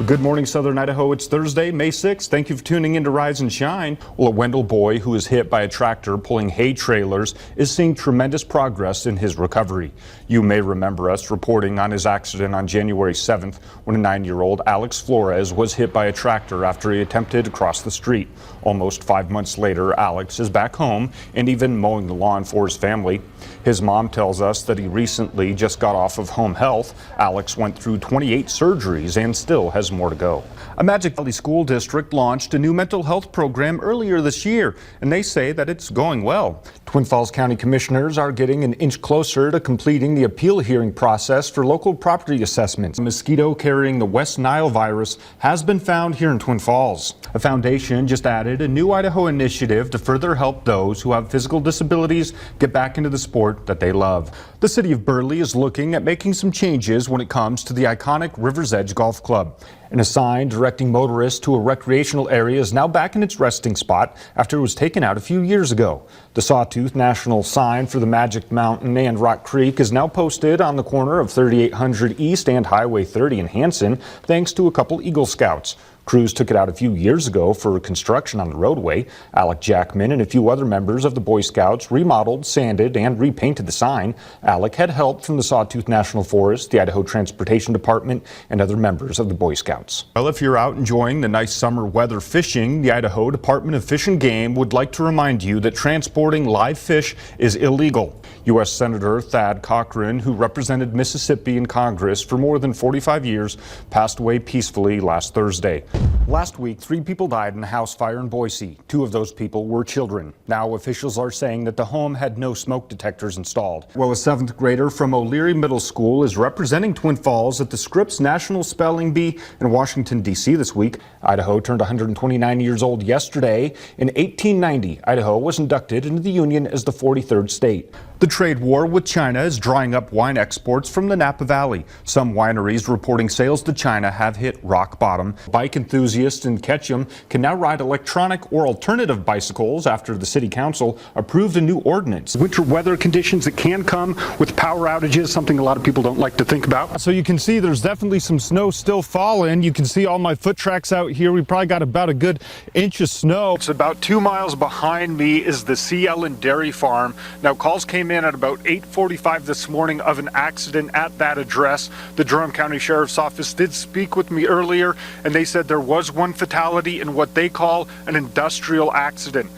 Good morning, Southern Idaho. It's Thursday, May 6th. Thank you for tuning in to Rise and Shine. Well, a Wendell boy who was hit by a tractor pulling hay trailers is seeing tremendous progress in his recovery. You may remember us reporting on his accident on January 7th when a 9-year-old Alex Flores was hit by a tractor after he attempted to cross the street. Almost 5 months later, Alex is back home and even mowing the lawn for his family. His mom tells us that he recently just got off of home health. Alex went through 28 surgeries and still has more to go. A Magic Valley School District launched a new mental health program earlier this year, and they say that it's going well. Twin Falls County Commissioners are getting an inch closer to completing the appeal hearing process for local property assessments. A mosquito carrying the West Nile virus has been found here in Twin Falls. A foundation just added a new Idaho initiative to further help those who have physical disabilities get back into the sport that they love. The city of Burley is looking at making some changes when it comes to the iconic River's Edge Golf Club. And a sign directing motorists to a recreational area is now back in its resting spot after it was taken out a few years ago. The Sawtooth National sign for the Magic Mountain and Rock Creek is now posted on the corner of 3800 East and Highway 30 in Hanson, thanks to a couple Eagle Scouts. Crews took it out a few years ago for construction on the roadway. Alec Jackman and a few other members of the Boy Scouts remodeled, sanded, and repainted the sign. Alec had help from the Sawtooth National Forest, the Idaho Transportation Department, and other members of the Boy Scouts. Well, if you're out enjoying the nice summer weather fishing, the Idaho Department of Fish and Game would like to remind you that transporting live fish is illegal. U.S. Senator Thad Cochran, who represented Mississippi in Congress for more than 45 years, passed away peacefully last Thursday. Last week, 3 people died in a house fire in Boise. 2 of those people were children. Now officials are saying that the home had no smoke detectors installed. Well, a 7th grader from O'Leary Middle School is representing Twin Falls at the Scripps National Spelling Bee in Washington, D.C. this week. Idaho turned 129 years old yesterday. In 1890, Idaho was inducted into the Union as the 43rd state. The trade war with China is drying up wine exports from the Napa Valley. Some wineries reporting sales to China have hit rock bottom. Bike enthusiasts in Ketchum can now ride electronic or alternative bicycles after the city council approved a new ordinance. Winter weather conditions that can come with power outages, something a lot of people don't like to think about. So you can see there's definitely some snow still falling. You can see all my foot tracks out here. We probably got about a good inch of snow. It's about 2 miles behind me is the C. Ellen Dairy Farm. Now calls came in at about 8:45 this morning of an accident at that address. The Durham County Sheriff's Office did speak with me earlier, and they said there was one fatality in what they call an industrial accident.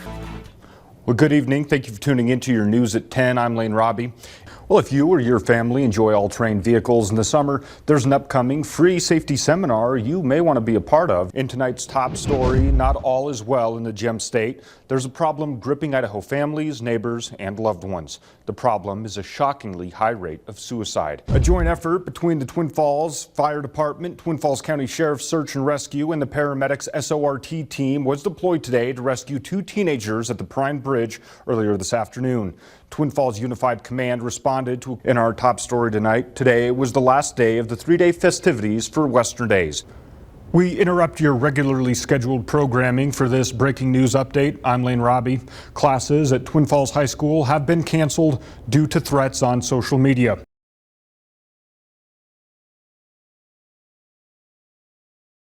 Well, good evening. Thank you for tuning into your news at 10. I'm Layne Rabe. Well, if you or your family enjoy all-terrain vehicles in the summer, there's an upcoming free safety seminar you may want to be a part of. In tonight's top story, not all is well in the Gem State. There's a problem gripping Idaho families, neighbors, and loved ones. The problem is a shockingly high rate of suicide. A joint effort between the Twin Falls Fire Department, Twin Falls County Sheriff's Search and Rescue, and the paramedics SORT team was deployed today to rescue 2 teenagers at the Prime Bridge earlier this afternoon. Twin Falls Unified Command responded to in our top story tonight. Today was the last day of the 3-day festivities for Western Days. We interrupt your regularly scheduled programming for this breaking news update. I'm Layne Rabe. Classes at Twin Falls High School have been canceled due to threats on social media.